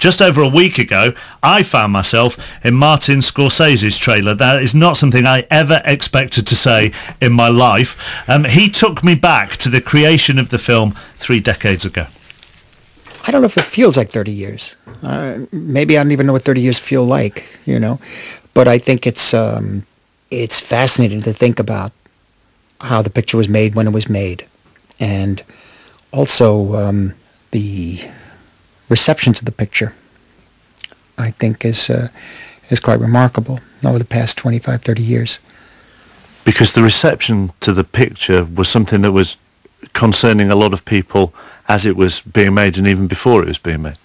just over a week ago, I found myself in Martin Scorsese's trailer. That is not something I ever expected to say in my life. He took me back to the creation of the film 3 decades ago. I don't know if it feels like 30 years. Maybe I don't even know what 30 years feel like, you know. But I think it's fascinating to think about how the picture was made, when it was made. And also the reception to the picture, I think, is quite remarkable over the past 25, 30 years. Because the reception to the picture was something that was concerning a lot of people as it was being made and even before it was being made.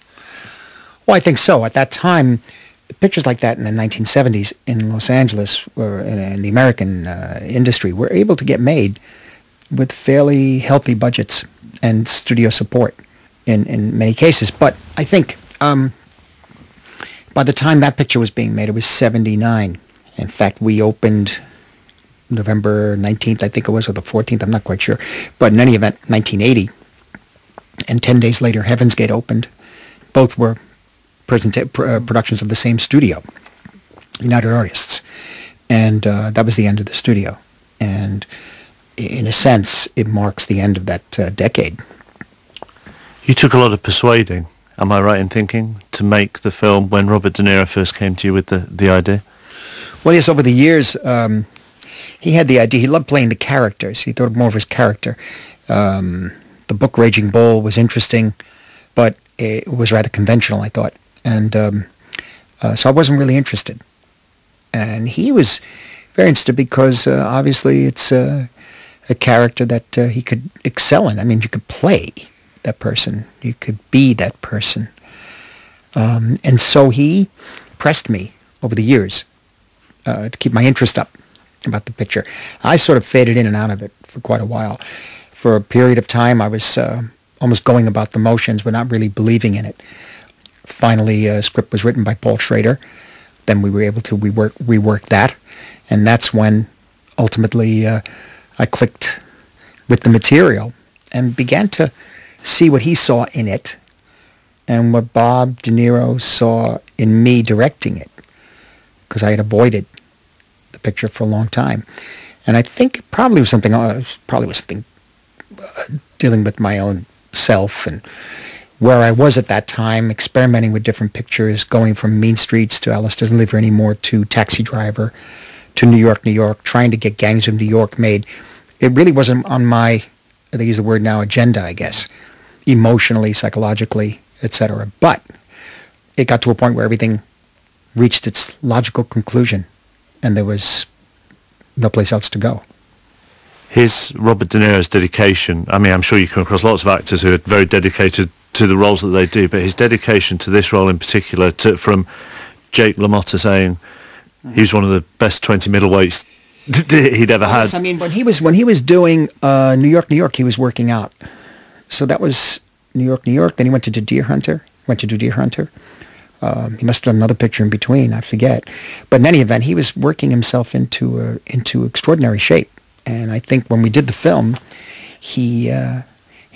Well, I think so. At that time, pictures like that in the 1970s in Los Angeles, or in the American industry, were able to get made with fairly healthy budgets and studio support in many cases. But I think by the time that picture was being made, it was 79. In fact, we opened November 19th, I think it was, or the 14th, I'm not quite sure. But in any event, 1980. And 10 days later, Heaven's Gate opened. Both were productions of the same studio, United Artists. And that was the end of the studio. And in a sense, it marks the end of that decade. You took a lot of persuading, am I right in thinking, to make the film when Robert De Niro first came to you with the idea? Well, yes, over the years, he had the idea. He loved playing the characters. He thought more of his character. The book Raging Bull was interesting, but it was rather conventional, I thought. And so I wasn't really interested. And he was very interested because obviously it's a character that he could excel in. I mean, you could play that person. You could be that person. And so he pressed me over the years to keep my interest up about the picture. I sort of faded in and out of it for quite a while. For a period of time, I was almost going about the motions, but not really believing in it. Finally, a script was written by Paul Schrader. Then we were able to rework that. And that's when, ultimately, I clicked with the material and began to see what he saw in it and what Bob De Niro saw in me directing it, because I had avoided the picture for a long time. And I think it probably was something dealing with my own self and where I was at that time, experimenting with different pictures, going from Mean Streets to Alice Doesn't Live Here Anymore to Taxi Driver to New York, New York, trying to get Gangs of New York made. It really wasn't on my, they use the word now, agenda, I guess, emotionally, psychologically, etc. But it got to a point where everything reached its logical conclusion and there was no place else to go. His, Robert De Niro's dedication, I mean, I'm sure you come across lots of actors who are very dedicated to the roles that they do, but his dedication to this role in particular, from Jake LaMotta saying he was one of the best 20 middleweights he'd ever had. Yes, I mean, when he was doing New York, New York, he was working out. So that was New York, New York. Then he went to do Deer Hunter. He must have done another picture in between, I forget. But in any event, he was working himself into extraordinary shape. And I think when we did the film, he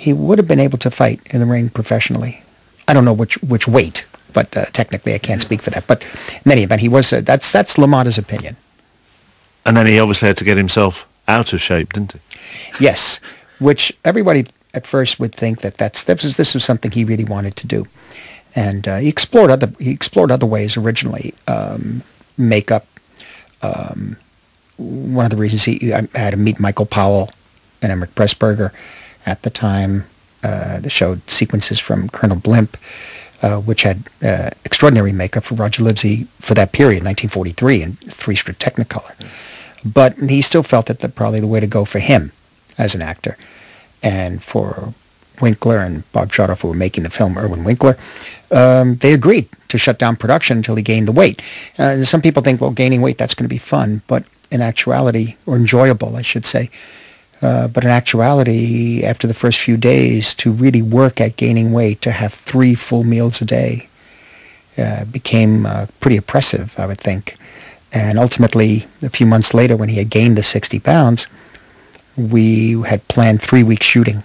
would have been able to fight in the ring professionally. I don't know which weight, but technically I can't speak for that. But in any event, he was. That's LaMotta's opinion. And then he obviously had to get himself out of shape, didn't he? Yes, which everybody at first would think that this was something he really wanted to do, and he explored other ways originally. Makeup. One of the reasons I had to meet Michael Powell and Emmerich Pressburger at the time. They showed sequences from Colonel Blimp, which had extraordinary makeup for Roger Livesey for that period, 1943, in 3-strip Technicolor. But he still felt that probably the way to go for him as an actor, and for Winkler and Bob Chartoff, who were making the film, Irwin Winkler, they agreed to shut down production until he gained the weight. Some people think, well, gaining weight, that's going to be fun, but in actuality, or enjoyable, I should say. But in actuality, after the first few days, to really work at gaining weight, to have 3 full meals a day, became pretty oppressive, I would think. And ultimately, a few months later, when he had gained the 60 pounds, we had planned 3 weeks shooting,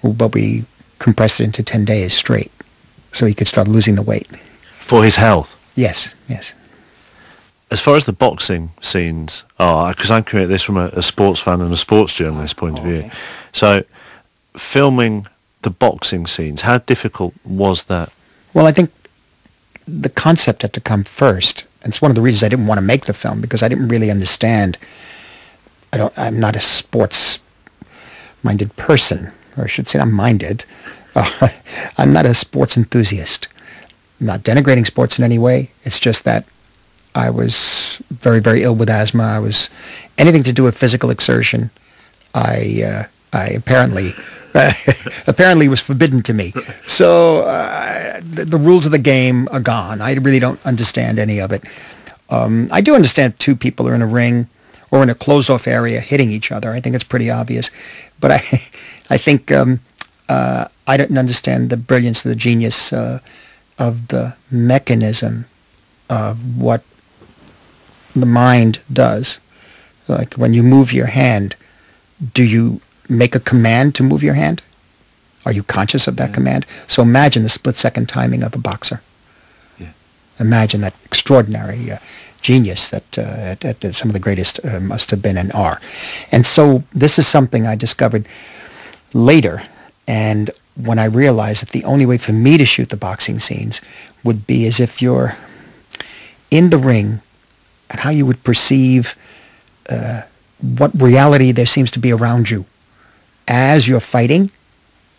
but we compressed it into 10 days straight so he could start losing the weight. for his health. Yes, yes. As far as the boxing scenes are, because I'm coming at this from a sports fan and a sports journalist point of view, Okay. so filming the boxing scenes, how difficult was that? Well, I think the concept had to come first. And it's one of the reasons I didn't want to make the film, because I didn't really understand. I'm not a sports-minded person, or I should say I'm minded. I'm not a sports enthusiast. I'm not denigrating sports in any way. It's just that I was very, very ill with asthma. I was anything to do with physical exertion. I apparently was forbidden to me. So the rules of the game are gone. I really don't understand any of it. I do understand if two people are in a ring or in a closed-off area hitting each other. I think it's pretty obvious. But I think I didn't understand the brilliance, the genius of the mechanism of what the mind does. Like when you move your hand, do you make a command to move your hand? Are you conscious of that command? So imagine the split-second timing of a boxer. Yeah. Imagine that extraordinary genius that some of the greatest must have been and are. And so this is something I discovered later, and when I realized that the only way for me to shoot the boxing scenes would be as if you're in the ring and how you would perceive what reality there seems to be around you as you're fighting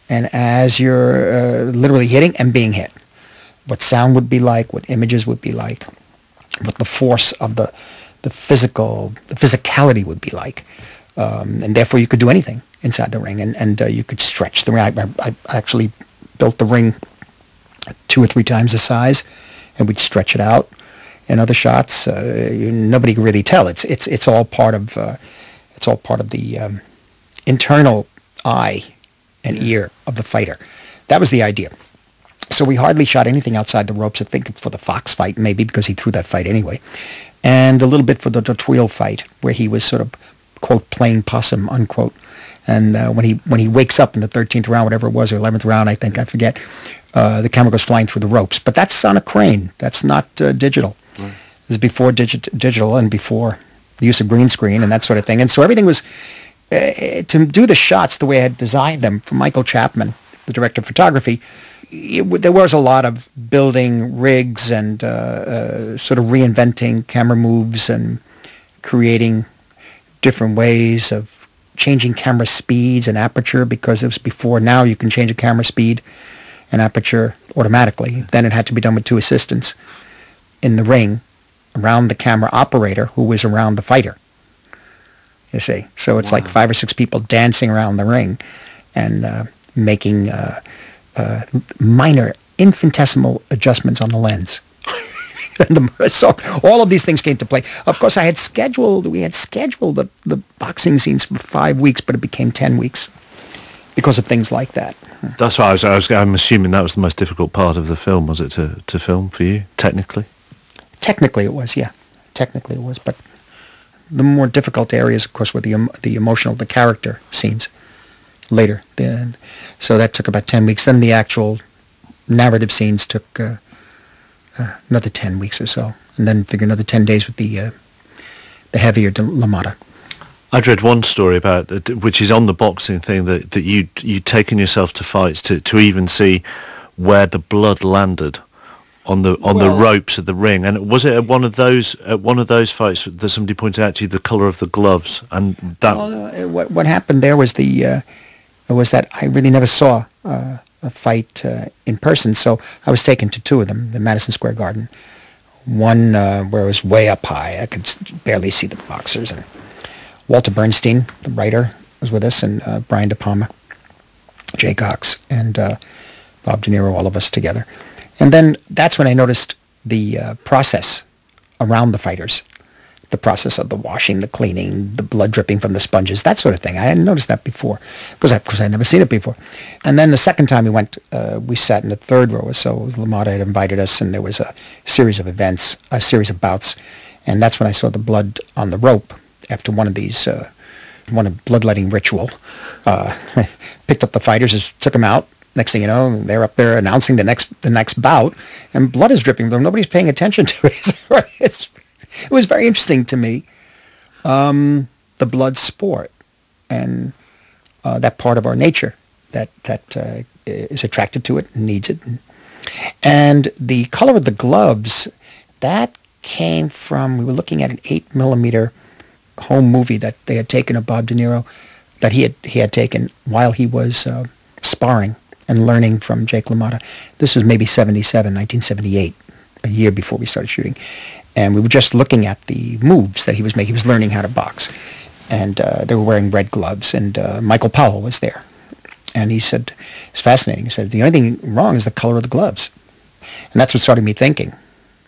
and as you're literally hitting and being hit. What sound would be like, what images would be like, what the force of the physicality would be like. And therefore you could do anything inside the ring, and you could stretch the ring. I actually built the ring 2 or 3 times the size, and we'd stretch it out. In other shots, nobody could really tell. It's all part of the internal eye and ear of the fighter. That was the idea. So we hardly shot anything outside the ropes. I think for the Fox fight, maybe, because he threw that fight anyway, and a little bit for the Tweel fight, where he was sort of, quote, playing possum, unquote. And when he wakes up in the 13th round, whatever it was, or 11th round, I think, I forget, the camera goes flying through the ropes. But that's on a crane. That's not digital. Right. This is before digital and before the use of green screen and that sort of thing. And so everything was, to do the shots the way I had designed them for Michael Chapman, the director of photography, there was a lot of building rigs and sort of reinventing camera moves and creating different ways of changing camera speeds and aperture, because it was before. Now you can change a camera speed and aperture automatically. Then it had to be done with 2 assistants in the ring around the camera operator who was around the fighter. You see, so it's like 5 or 6 people dancing around the ring and making minor, infinitesimal adjustments on the lens. So all of these things came to play. Of course, we had scheduled the boxing scenes for 5 weeks, but it became 10 weeks because of things like that. That's why I'm assuming that was the most difficult part of the film, was it, to film for you, technically? Technically it was, yeah. Technically it was, but the more difficult areas, of course, were the emotional, the character scenes later. So that took about 10 weeks. Then the actual narrative scenes took another 10 weeks or so, and then figure another 10 days with the heavier LaMotta. I'd read one story about, which is on the boxing thing, that you'd taken yourself to fights to even see where the blood landed on the ropes of the ring. And was it at one of those fights that somebody pointed out to you the colour of the gloves? And that what happened there was was that I really never saw a fight in person, so I was taken to 2 of them in Madison Square Garden. One where it was way up high, I could barely see the boxers, and Walter Bernstein, the writer, was with us, and Brian De Palma, Jay Cox, and Bob De Niro, all of us together. And then that's when I noticed the process around the fighters, the process of the washing, the cleaning, the blood dripping from the sponges, that sort of thing. I hadn't noticed that before, because I'd never seen it before. And then the second time we went, we sat in the 3rd row or so. LaMotta had invited us, and there was a series of events, a series of bouts, and that's when I saw the blood on the rope after one of bloodletting ritual. Picked up the fighters, took them out, Next thing you know, they're up there announcing the next bout, and blood is dripping, but nobody's paying attention to it. It was very interesting to me, the blood sport, and that part of our nature that is attracted to it and needs it. And the color of the gloves, that came from, we were looking at an 8mm home movie that they had taken of Bob De Niro, that he had taken while he was sparring and learning from Jake LaMotta. This was maybe 1978, a year before we started shooting. And we were just looking at the moves that he was making. He was learning how to box. And they were wearing red gloves, and Michael Powell was there. And he said, it's fascinating. He said, the only thing wrong is the color of the gloves. And that's what started me thinking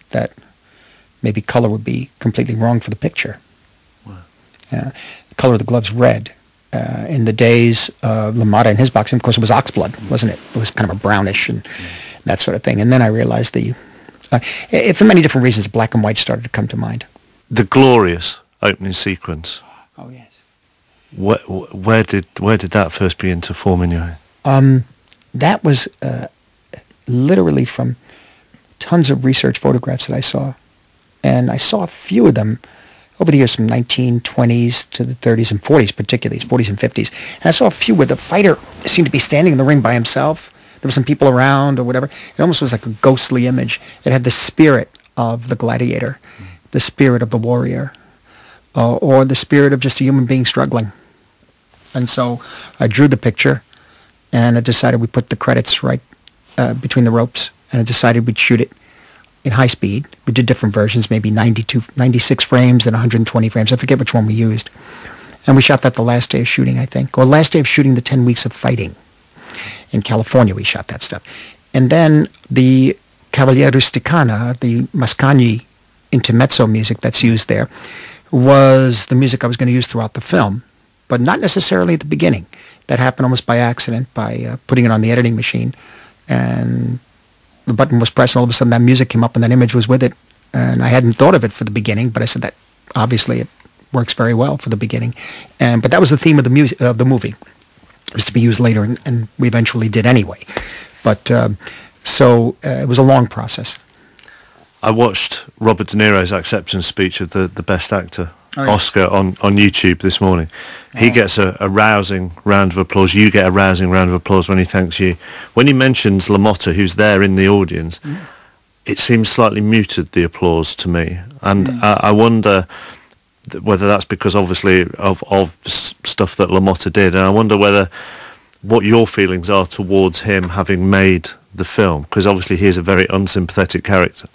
that maybe color would be completely wrong for the picture. Wow. The color of the gloves, red. In the days of LaMotta and his boxing, of course, it was ox blood, wasn't it? It was kind of a brownish and that sort of thing. And then I realized for many different reasons, black and white started to come to mind. The glorious opening sequence. Oh, yes. Where did that first begin to form in your head? That was literally from tons of research photographs that I saw. And I saw a few of them over the years from 1920s to the 30s and 40s, particularly 40s and 50s. And I saw a few where the fighter seemed to be standing in the ring by himself. There were some people around or whatever. It almost was like a ghostly image. It had the spirit of the gladiator, the spirit of the warrior, or the spirit of just a human being struggling. And so I drew the picture, and I decided we'd put the credits right between the ropes, and I decided we'd shoot it in high speed. We did different versions, maybe 96 frames and 120 frames. I forget which one we used. And we shot that the last day of shooting, I think. Or last day of shooting the 10 weeks of fighting. In California, we shot that stuff. And then the Cavaliere Rusticana, the Mascagni intermezzo music that's used there, was the music I was going to use throughout the film, but not necessarily at the beginning. That happened almost by accident, by putting it on the editing machine. And the button was pressed, and all of a sudden that music came up, and that image was with it. And I hadn't thought of it for the beginning, but I said that obviously it works very well for the beginning. But that was the theme of the music of the movie. It was to be used later, and we eventually did anyway. But so it was a long process. I watched Robert De Niro's acceptance speech of the Best Actor Oscar on YouTube this morning. He gets a rousing round of applause. You get a rousing round of applause when he thanks you. When he mentions LaMotta, who's there in the audience, it seems slightly muted, the applause, to me. And I wonder whether that's because, obviously, of stuff that LaMotta did. And I wonder what your feelings are towards him having made the film, because obviously he is a very unsympathetic character.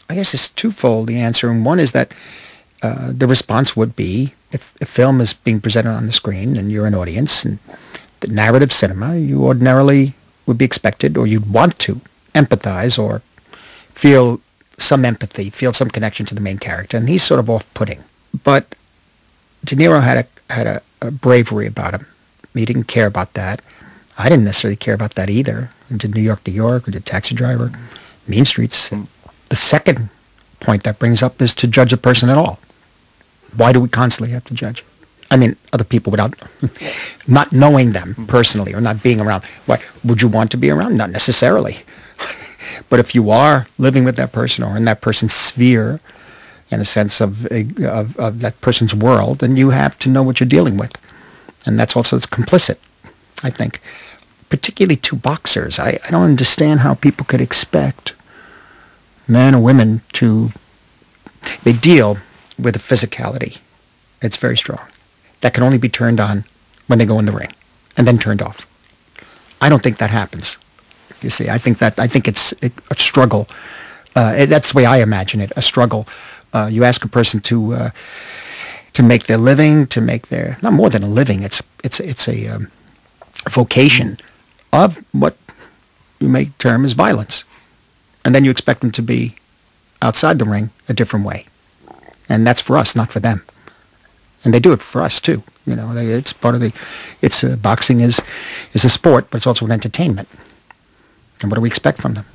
I guess it's twofold, the answer. And one is that the response would be, if a film is being presented on the screen and you're an audience, and the narrative cinema, you ordinarily would be expected, or you'd want to empathize or feel some empathy, feel some connection to the main character. And he's sort of off-putting. But De Niro had a bravery about him. He didn't care about that. I didn't necessarily care about that either. I did New York, New York. I did Taxi Driver, Mean Streets. The second point that brings up is to judge a person at all. Why do we constantly have to judge? I mean, other people without not knowing them personally or not being around. Why would you want to be around? Not necessarily. But if you are living with that person or in that person's sphere, in a sense of that person's world, then you have to know what you're dealing with. And that's also, it's complicit, I think. Particularly to boxers. I don't understand how people could expect men or women they deal with a physicality. It's very strong. That can only be turned on when they go in the ring and then turned off. I don't think that happens. You see, I think it's a struggle. That's the way I imagine it, a struggle. You ask a person to make their living, to make their, not more than a living, it's a vocation of what you may term as violence. And then you expect them to be outside the ring a different way. And that's for us, not for them. And they do it for us too. You know, it's part of boxing is a sport, but it's also an entertainment. And what do we expect from them?